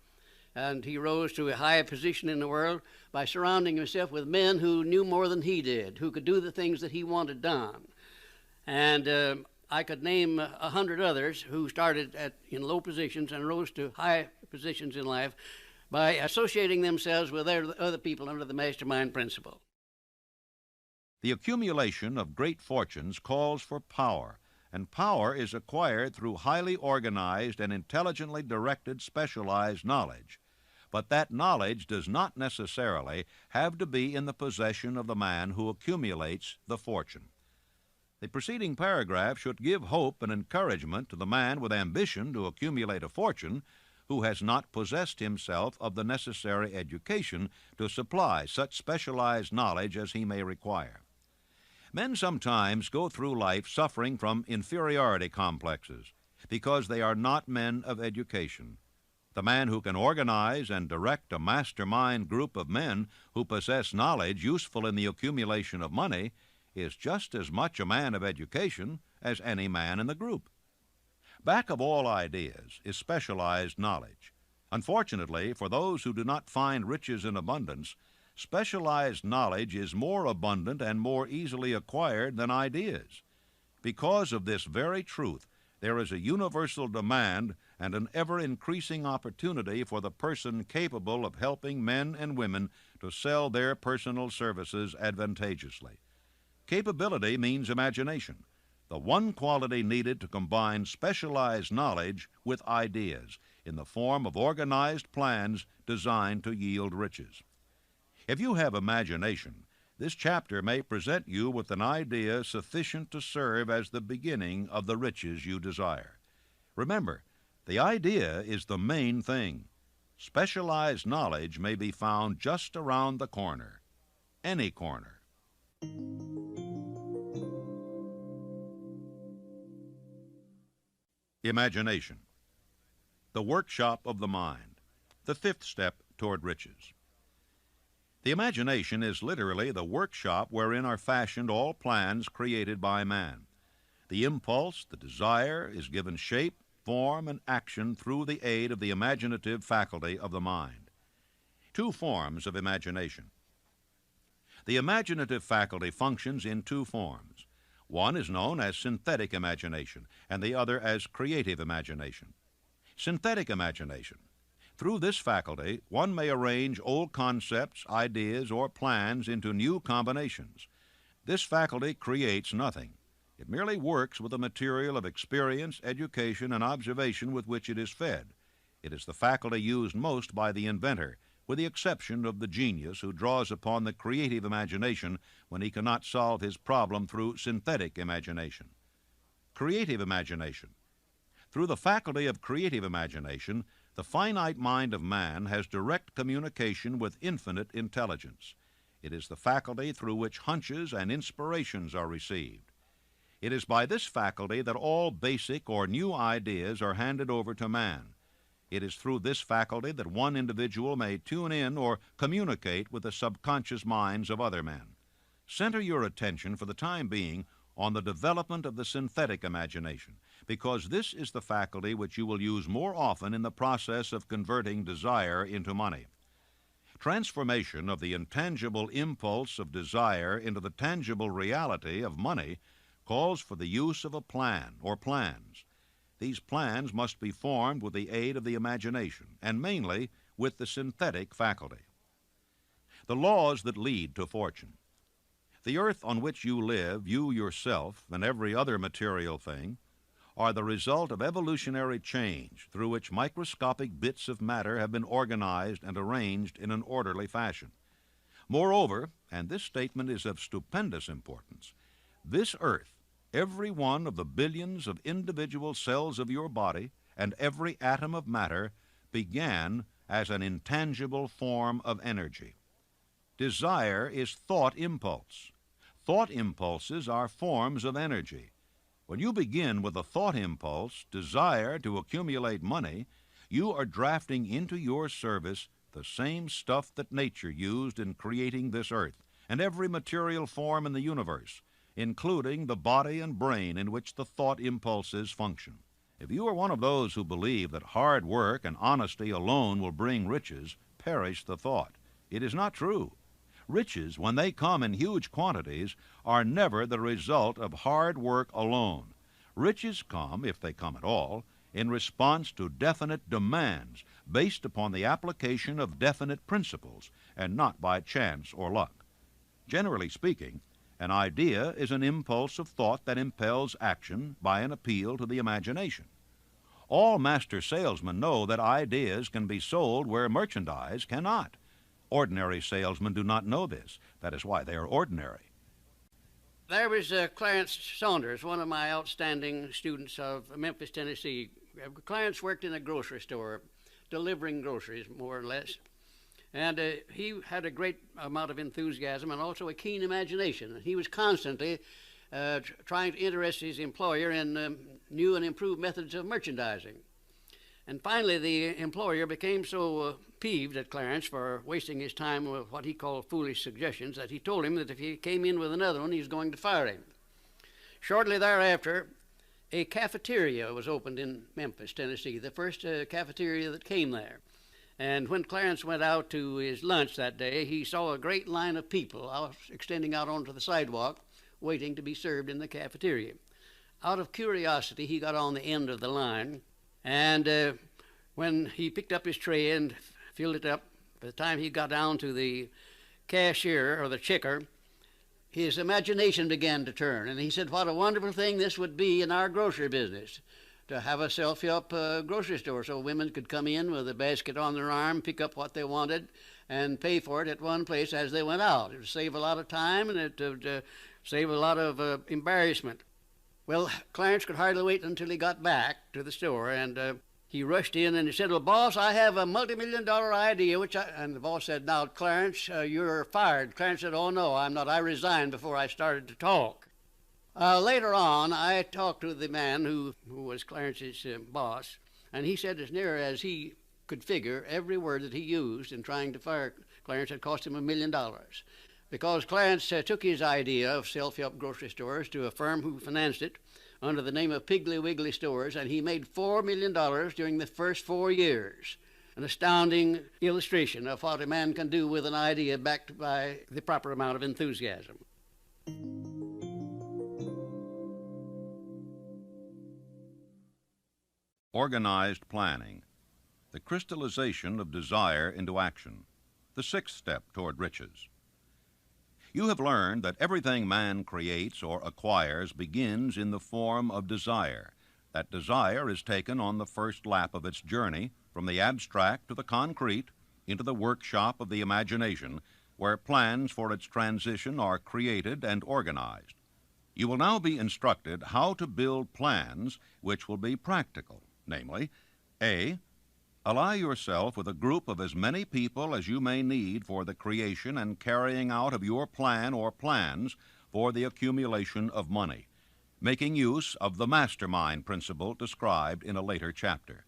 And he rose to a high position in the world by surrounding himself with men who knew more than he did, who could do the things that he wanted done. And I could name 100 others who started in low positions and rose to high positions in life by associating themselves with other people under the mastermind principle. The accumulation of great fortunes calls for power, and power is acquired through highly organized and intelligently directed specialized knowledge. But that knowledge does not necessarily have to be in the possession of the man who accumulates the fortune. The preceding paragraph should give hope and encouragement to the man with ambition to accumulate a fortune who has not possessed himself of the necessary education to supply such specialized knowledge as he may require. Men sometimes go through life suffering from inferiority complexes because they are not men of education. The man who can organize and direct a mastermind group of men who possess knowledge useful in the accumulation of money is just as much a man of education as any man in the group. Back of all ideas is specialized knowledge. Unfortunately, for those who do not find riches in abundance, specialized knowledge is more abundant and more easily acquired than ideas. Because of this very truth, there is a universal demand and an ever-increasing opportunity for the person capable of helping men and women to sell their personal services advantageously. Capability means imagination, the one quality needed to combine specialized knowledge with ideas in the form of organized plans designed to yield riches. If you have imagination, this chapter may present you with an idea sufficient to serve as the beginning of the riches you desire. Remember, the idea is the main thing. Specialized knowledge may be found just around the corner, any corner. Imagination, the workshop of the mind, the fifth step toward riches. The imagination is literally the workshop wherein are fashioned all plans created by man. The impulse, the desire, is given shape, form, and action through the aid of the imaginative faculty of the mind. Two forms of imagination. The imaginative faculty functions in two forms. One is known as synthetic imagination, and the other as creative imagination. Synthetic imagination. Through this faculty, one may arrange old concepts, ideas, or plans into new combinations. This faculty creates nothing. It merely works with the material of experience, education, and observation with which it is fed. It is the faculty used most by the inventor, with the exception of the genius who draws upon the creative imagination when he cannot solve his problem through synthetic imagination. Creative imagination. Through the faculty of creative imagination, the finite mind of man has direct communication with infinite intelligence. It is the faculty through which hunches and inspirations are received. It is by this faculty that all basic or new ideas are handed over to man. It is through this faculty that one individual may tune in or communicate with the subconscious minds of other men. Center your attention for the time being on the development of the synthetic imagination, because this is the faculty which you will use more often in the process of converting desire into money. Transformation of the intangible impulse of desire into the tangible reality of money calls for the use of a plan or plans. These plans must be formed with the aid of the imagination, and mainly with the synthetic faculty. The laws that lead to fortune. The earth on which you live, you yourself, and every other material thing, are the result of evolutionary change through which microscopic bits of matter have been organized and arranged in an orderly fashion. Moreover, and this statement is of stupendous importance, this earth, every one of the billions of individual cells of your body, and every atom of matter began as an intangible form of energy. Desire is thought impulse. Thought impulses are forms of energy. When you begin with a thought impulse, desire to accumulate money, you are drafting into your service the same stuff that nature used in creating this earth and every material form in the universe, including the body and brain in which the thought impulses function. If you are one of those who believe that hard work and honesty alone will bring riches, perish the thought. It is not true. Riches, when they come in huge quantities, are never the result of hard work alone. Riches come, if they come at all, in response to definite demands based upon the application of definite principles and not by chance or luck. Generally speaking, an idea is an impulse of thought that impels action by an appeal to the imagination. All master salesmen know that ideas can be sold where merchandise cannot. Ordinary salesmen do not know this. That is why they are ordinary. There was Clarence Saunders, one of my outstanding students of Memphis, Tennessee. Clarence worked in a grocery store, delivering groceries, more or less. And he had a great amount of enthusiasm and also a keen imagination. He was constantly trying to interest his employer in new and improved methods of merchandising. And finally, the employer became so peeved at Clarence for wasting his time with what he called foolish suggestions that he told him that if he came in with another one, he was going to fire him. Shortly thereafter, a cafeteria was opened in Memphis, Tennessee, the first cafeteria that came there. And when Clarence went out to his lunch that day, he saw a great line of people extending out onto the sidewalk, waiting to be served in the cafeteria. Out of curiosity, he got on the end of the line, and when he picked up his tray and filled it up, by the time he got down to the cashier or the checker, his imagination began to turn. And he said, what a wonderful thing this would be in our grocery business, to have a self-help grocery store so women could come in with a basket on their arm, pick up what they wanted, and pay for it at one place as they went out. It would save a lot of time, and it would save a lot of embarrassment. Well, Clarence could hardly wait until he got back to the store, and he rushed in and he said, well, boss, I have a multi-million-dollar idea, and the boss said, now, Clarence, you're fired. Clarence said, oh, no, I'm not. I resigned before I started to talk. Later on, I talked to the man who was Clarence's boss, and he said as near as he could figure, every word that he used in trying to fire Clarence had cost him $1 million. Because Clarence took his idea of self-help grocery stores to a firm who financed it under the name of Piggly Wiggly Stores, and he made $4 million during the first 4 years. An astounding illustration of what a man can do with an idea backed by the proper amount of enthusiasm. Organized planning, the crystallization of desire into action, the sixth step toward riches. You have learned that everything man creates or acquires begins in the form of desire. That desire is taken on the first lap of its journey from the abstract to the concrete into the workshop of the imagination, where plans for its transition are created and organized. You will now be instructed how to build plans which will be practical, namely, A, ally yourself with a group of as many people as you may need for the creation and carrying out of your plan or plans for the accumulation of money, making use of the mastermind principle described in a later chapter.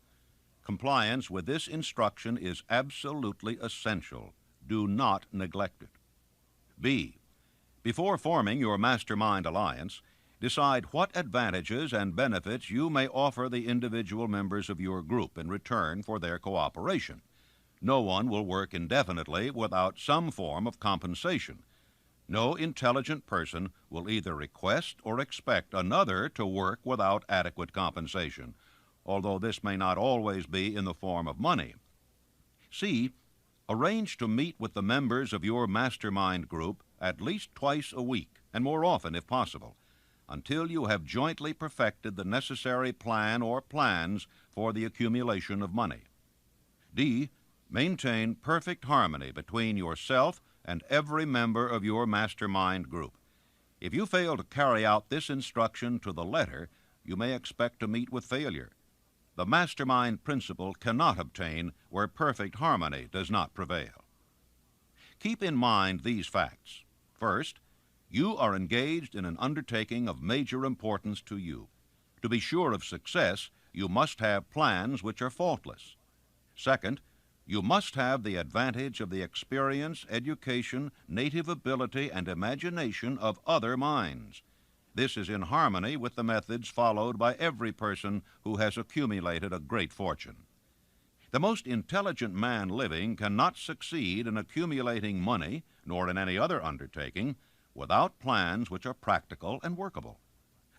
Compliance with this instruction is absolutely essential. Do not neglect it. B, before forming your mastermind alliance, decide what advantages and benefits you may offer the individual members of your group in return for their cooperation. No one will work indefinitely without some form of compensation. No intelligent person will either request or expect another to work without adequate compensation, although this may not always be in the form of money. C, arrange to meet with the members of your mastermind group at least twice a week, and more often if possible, until you have jointly perfected the necessary plan or plans for the accumulation of money. D, maintain perfect harmony between yourself and every member of your mastermind group. If you fail to carry out this instruction to the letter, you may expect to meet with failure. The mastermind principle cannot obtain where perfect harmony does not prevail. Keep in mind these facts. First, you are engaged in an undertaking of major importance to you. To be sure of success, you must have plans which are faultless. Second, you must have the advantage of the experience, education, native ability, and imagination of other minds. This is in harmony with the methods followed by every person who has accumulated a great fortune. The most intelligent man living cannot succeed in accumulating money, nor in any other undertaking, without plans which are practical and workable.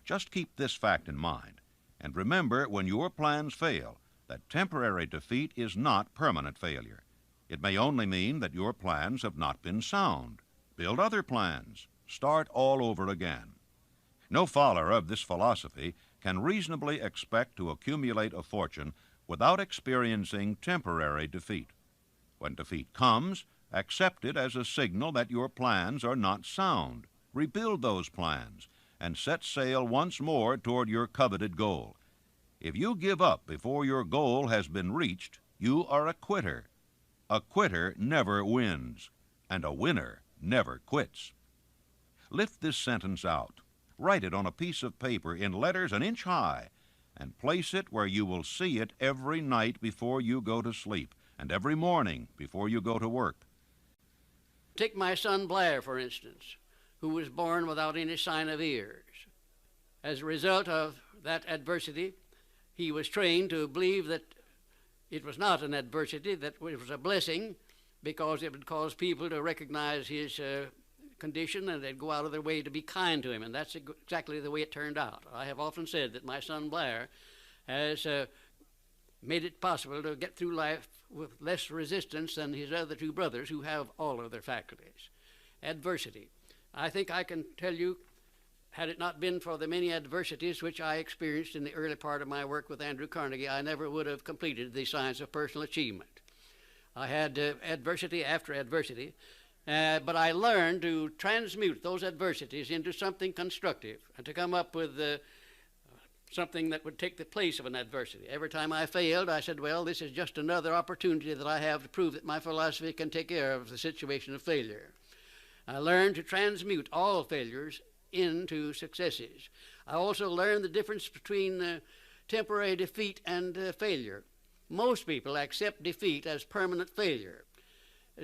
Just keep this fact in mind, and remember, when your plans fail, that temporary defeat is not permanent failure. It may only mean that your plans have not been sound. Build other plans. Start all over again. No follower of this philosophy can reasonably expect to accumulate a fortune without experiencing temporary defeat. When defeat comes, accept it as a signal that your plans are not sound. Rebuild those plans and set sail once more toward your coveted goal. If you give up before your goal has been reached, you are a quitter. A quitter never wins, and a winner never quits. Lift this sentence out. Write it on a piece of paper in letters an inch high, and place it where you will see it every night before you go to sleep, and every morning before you go to work. Take my son Blair, for instance, who was born without any sign of ears. As a result of that adversity, he was trained to believe that it was not an adversity, that it was a blessing, because it would cause people to recognize his condition, and they'd go out of their way to be kind to him, and that's exactly the way it turned out. I have often said that my son Blair has made it possible to get through life with less resistance than his other two brothers, who have all of their faculties. Adversity. I think I can tell you, had it not been for the many adversities which I experienced in the early part of my work with Andrew Carnegie, I never would have completed the science of personal achievement. I had adversity after adversity, but I learned to transmute those adversities into something constructive and to come up with something that would take the place of an adversity. Every time I failed, I said, well, this is just another opportunity that I have to prove that my philosophy can take care of the situation of failure. I learned to transmute all failures into successes. I also learned the difference between temporary defeat and failure. Most people accept defeat as permanent failure.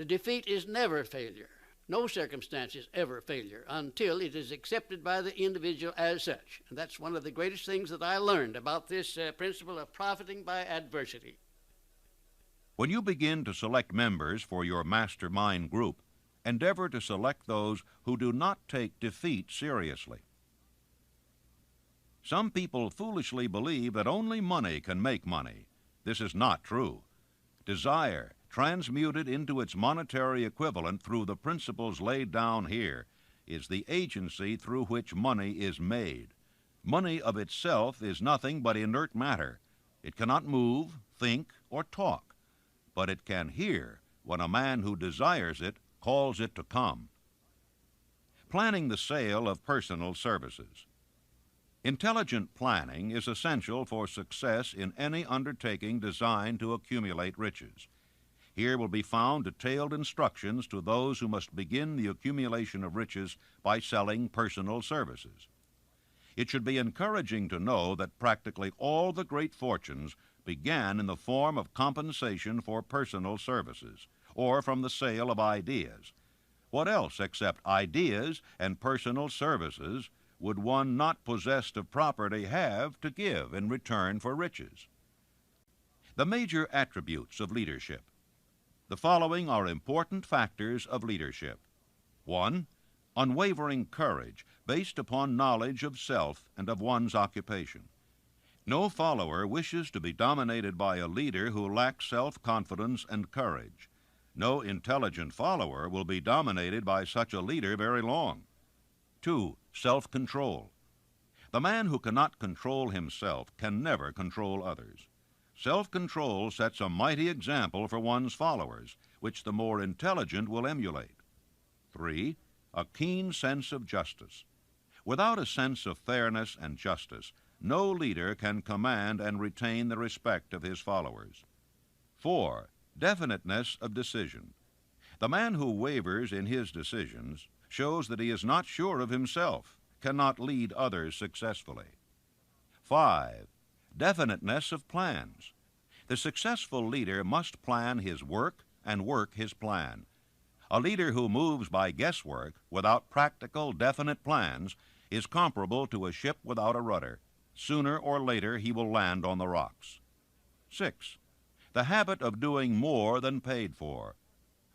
Defeat is never failure. No circumstance is ever failure until it is accepted by the individual as such. And that's one of the greatest things that I learned about this principle of profiting by adversity. When you begin to select members for your mastermind group, endeavor to select those who do not take defeat seriously. Some people foolishly believe that only money can make money. This is not true. Desire, transmuted into its monetary equivalent through the principles laid down here, is the agency through which money is made. Money of itself is nothing but inert matter. It cannot move, think, or talk, but it can hear when a man who desires it calls it to come. Planning the sale of personal services. Intelligent planning is essential for success in any undertaking designed to accumulate riches. Here will be found detailed instructions to those who must begin the accumulation of riches by selling personal services. It should be encouraging to know that practically all the great fortunes began in the form of compensation for personal services, or from the sale of ideas. What else except ideas and personal services would one not possessed of property have to give in return for riches? The major attributes of leadership. The following are important factors of leadership. 1. Unwavering courage based upon knowledge of self and of one's occupation. No follower wishes to be dominated by a leader who lacks self-confidence and courage. No intelligent follower will be dominated by such a leader very long. 2. Self-control. The man who cannot control himself can never control others. Self-control sets a mighty example for one's followers, which the more intelligent will emulate. 3. A keen sense of justice. Without a sense of fairness and justice, no leader can command and retain the respect of his followers. 4. Definiteness of decision. The man who wavers in his decisions shows that he is not sure of himself, cannot lead others successfully. 5. Definiteness of plans. The successful leader must plan his work and work his plan. A leader who moves by guesswork without practical, definite plans is comparable to a ship without a rudder. Sooner or later he will land on the rocks. 6. The habit of doing more than paid for.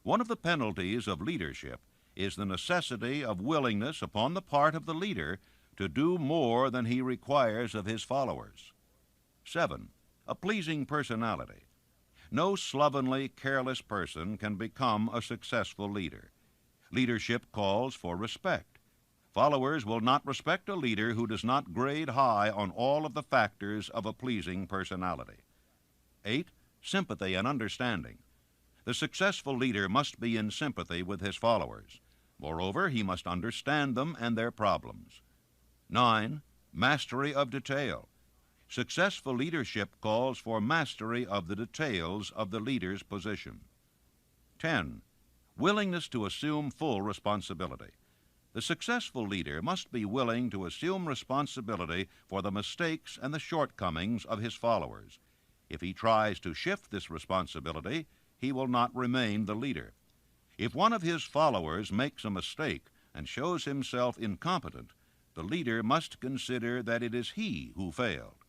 One of the penalties of leadership is the necessity of willingness upon the part of the leader to do more than he requires of his followers. 7. A pleasing personality. No slovenly, careless person can become a successful leader. Leadership calls for respect. Followers will not respect a leader who does not grade high on all of the factors of a pleasing personality. 8. Sympathy and understanding. The successful leader must be in sympathy with his followers. Moreover, he must understand them and their problems. 9. Mastery of detail. Successful leadership calls for mastery of the details of the leader's position. 10. Willingness to assume full responsibility. The successful leader must be willing to assume responsibility for the mistakes and the shortcomings of his followers. If he tries to shift this responsibility, he will not remain the leader. If one of his followers makes a mistake and shows himself incompetent, the leader must consider that it is he who failed.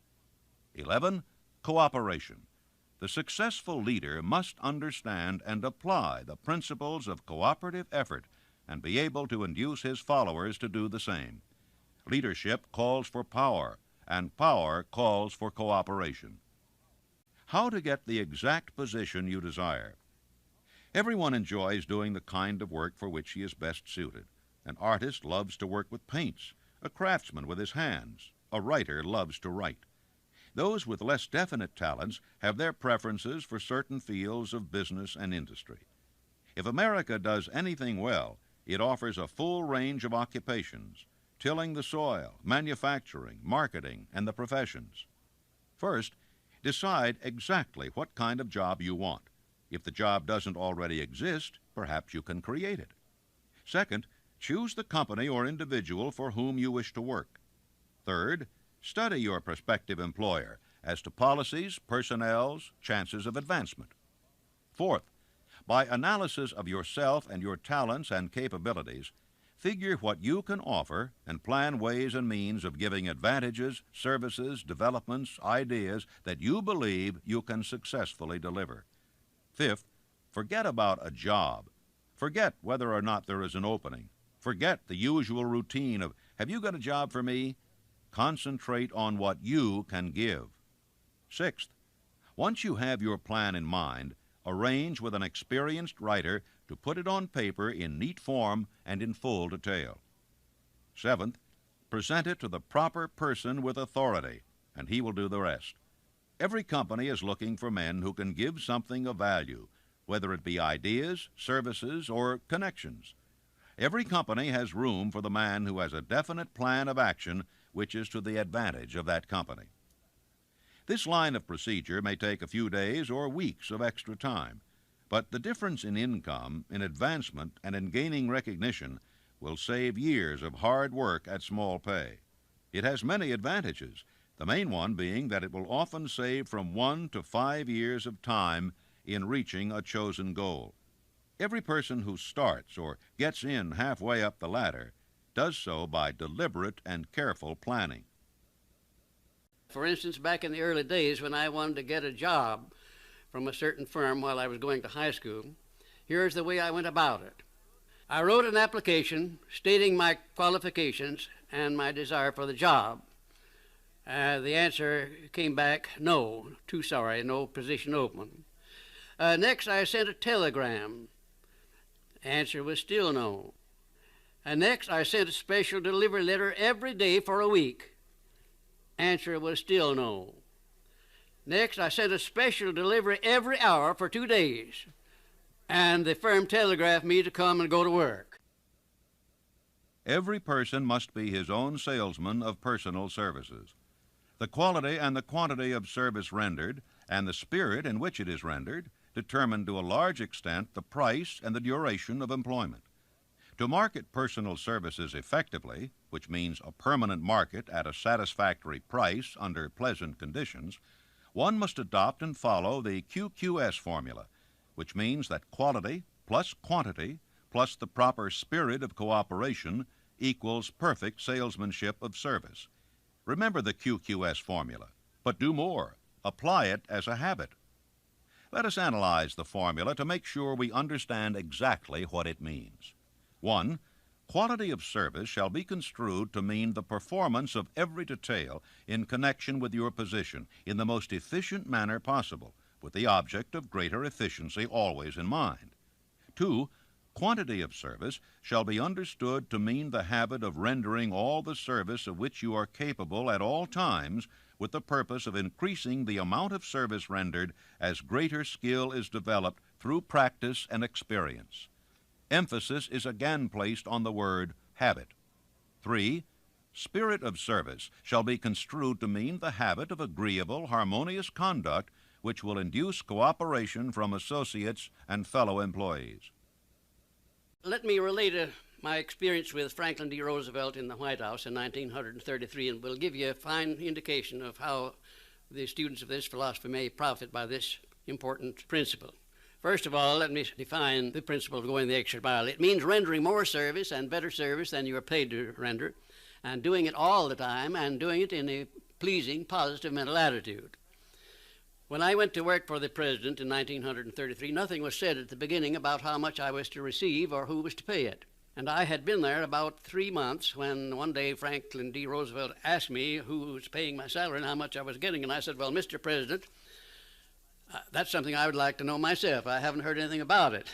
11. Cooperation. The successful leader must understand and apply the principles of cooperative effort and be able to induce his followers to do the same. Leadership calls for power, and power calls for cooperation. How to get the exact position you desire. Everyone enjoys doing the kind of work for which he is best suited. An artist loves to work with paints, a craftsman with his hands, a writer loves to write. Those with less definite talents have their preferences for certain fields of business and industry. If America does anything well, it offers a full range of occupations: tilling the soil, manufacturing, marketing, and the professions. First, decide exactly what kind of job you want. If the job doesn't already exist, perhaps you can create it. Second, choose the company or individual for whom you wish to work. Third, study your prospective employer as to policies, personnels, chances of advancement. Fourth, by analysis of yourself and your talents and capabilities, figure what you can offer and plan ways and means of giving advantages, services, developments, ideas that you believe you can successfully deliver. Fifth, forget about a job. Forget whether or not there is an opening. Forget the usual routine of, "Have you got a job for me?" Concentrate on what you can give. Sixth, once you have your plan in mind, arrange with an experienced writer to put it on paper in neat form and in full detail. Seventh, present it to the proper person with authority, and he will do the rest. Every company is looking for men who can give something of value, whether it be ideas, services, or connections. Every company has room for the man who has a definite plan of action which is to the advantage of that company. This line of procedure may take a few days or weeks of extra time, but the difference in income, in advancement, and in gaining recognition will save years of hard work at small pay. It has many advantages, the main one being that it will often save from 1 to 5 years of time in reaching a chosen goal. Every person who starts or gets in halfway up the ladder does so by deliberate and careful planning. For instance, back in the early days when I wanted to get a job from a certain firm while I was going to high school, here's the way I went about it. I wrote an application stating my qualifications and my desire for the job. The answer came back, no, too sorry, no position open. Next, I sent a telegram. Answer was still no. Next, I sent a special delivery letter every day for a week. Answer was still no. Next, I sent a special delivery every hour for 2 days, and the firm telegraphed me to come and go to work. Every person must be his own salesman of personal services. The quality and the quantity of service rendered, and the spirit in which it is rendered, determine to a large extent the price and the duration of employment. To market personal services effectively, which means a permanent market at a satisfactory price under pleasant conditions, one must adopt and follow the Qqs Formula, which means that quality plus quantity plus the proper spirit of cooperation equals perfect salesmanship of service. Remember the Qqs Formula, but do more. Apply it as a habit. Let us analyze the formula to make sure we understand exactly what it means. 1. Quality of service shall be construed to mean the performance of every detail in connection with your position in the most efficient manner possible, with the object of greater efficiency always in mind. 2. Quantity of service shall be understood to mean the habit of rendering all the service of which you are capable at all times, with the purpose of increasing the amount of service rendered as greater skill is developed through practice and experience. Emphasis is again placed on the word habit. 3. Spirit of service shall be construed to mean the habit of agreeable, harmonious conduct which will induce cooperation from associates and fellow employees. Let me relate my experience with Franklin D. Roosevelt in the White House in 1933, and will give you a fine indication of how the students of this philosophy may profit by this important principle. First of all, let me define the principle of going the extra mile. It means rendering more service and better service than you are paid to render, and doing it all the time, and doing it in a pleasing, positive mental attitude. When I went to work for the president in 1933, nothing was said at the beginning about how much I was to receive or who was to pay it. And I had been there about 3 months when one day Franklin D. Roosevelt asked me who was paying my salary and how much I was getting. And I said, well, Mr. President, that's something I would like to know myself. I haven't heard anything about it.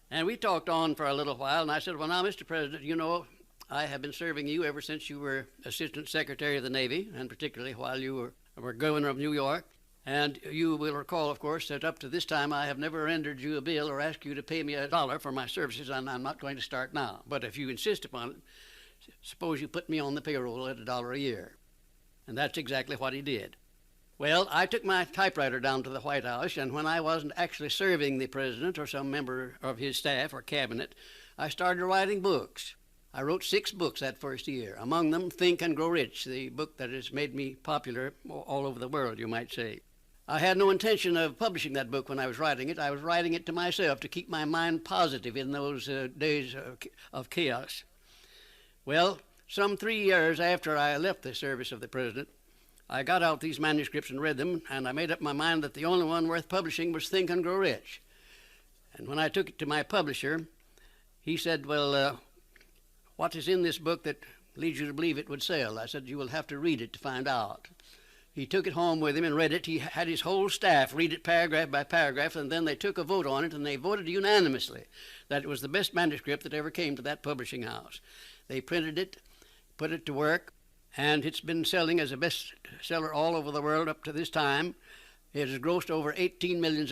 And we talked on for a little while, and I said, well, now, Mr. President, you know, I have been serving you ever since you were Assistant Secretary of the Navy, and particularly while you were Governor of New York. And you will recall, of course, that up to this time I have never rendered you a bill or asked you to pay me $1 for my services, and I'm not going to start now. But if you insist upon it, suppose you put me on the payroll at $1 a year. And that's exactly what he did. Well, I took my typewriter down to the White House, and when I wasn't actually serving the president or some member of his staff or cabinet, I started writing books. I wrote 6 books that first year, among them Think and Grow Rich, the book that has made me popular all over the world, you might say. I had no intention of publishing that book when I was writing it. I was writing it to myself to keep my mind positive in those days of chaos. Well, some 3 years after I left the service of the president, I got out these manuscripts and read them, and I made up my mind that the only one worth publishing was Think and Grow Rich. And when I took it to my publisher, he said, well, what is in this book that leads you to believe it would sell? I said, you will have to read it to find out. He took it home with him and read it. He had his whole staff read it paragraph by paragraph, and then they took a vote on it, and they voted unanimously that it was the best manuscript that ever came to that publishing house. They printed it, put it to work, and it's been selling as a bestseller all over the world up to this time. It has grossed over $18 million,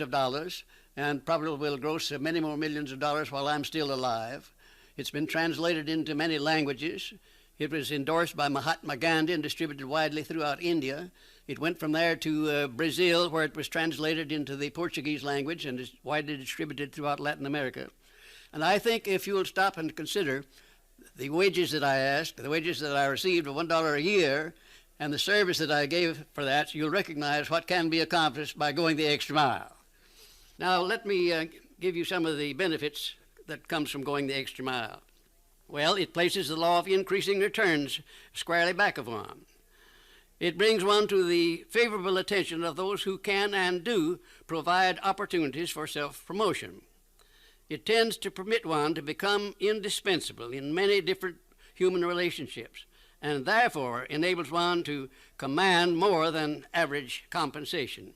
and probably will gross many more millions of dollars while I'm still alive. It's been translated into many languages. It was endorsed by Mahatma Gandhi and distributed widely throughout India. It went from there to Brazil, where it was translated into the Portuguese language and is widely distributed throughout Latin America. And I think if you'll stop and consider the wages that I asked, the wages that I received of $1 a year, and the service that I gave for that, you'll recognize what can be accomplished by going the extra mile. Now, let me give you some of the benefits that comes from going the extra mile. Well, it places the law of increasing returns squarely back of one. It brings one to the favorable attention of those who can and do provide opportunities for self-promotion. It tends to permit one to become indispensable in many different human relationships, and therefore enables one to command more than average compensation.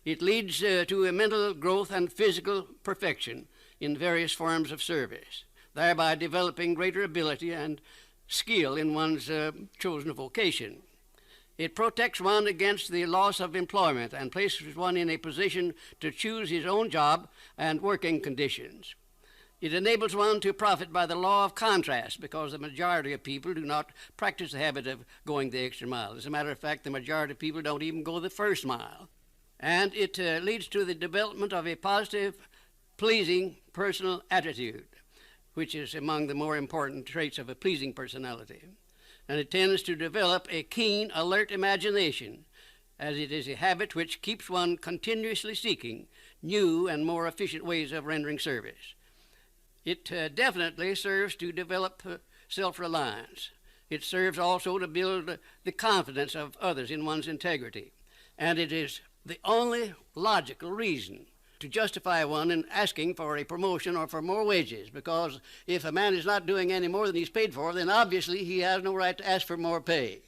It leads to a mental growth and physical perfection in various forms of service, thereby developing greater ability and skill in one's chosen vocation. It protects one against the loss of employment and places one in a position to choose his own job and working conditions. It enables one to profit by the law of contrast, because the majority of people do not practice the habit of going the extra mile. As a matter of fact, the majority of people don't even go the first mile. And it leads to the development of a positive, pleasing personal attitude, which is among the more important traits of a pleasing personality. And it tends to develop a keen, alert imagination, as it is a habit which keeps one continuously seeking new and more efficient ways of rendering service. It definitely serves to develop self-reliance. It serves also to build the confidence of others in one's integrity. And it is the only logical reason to justify one in asking for a promotion or for more wages, because if a man is not doing any more than he's paid for, then obviously he has no right to ask for more pay.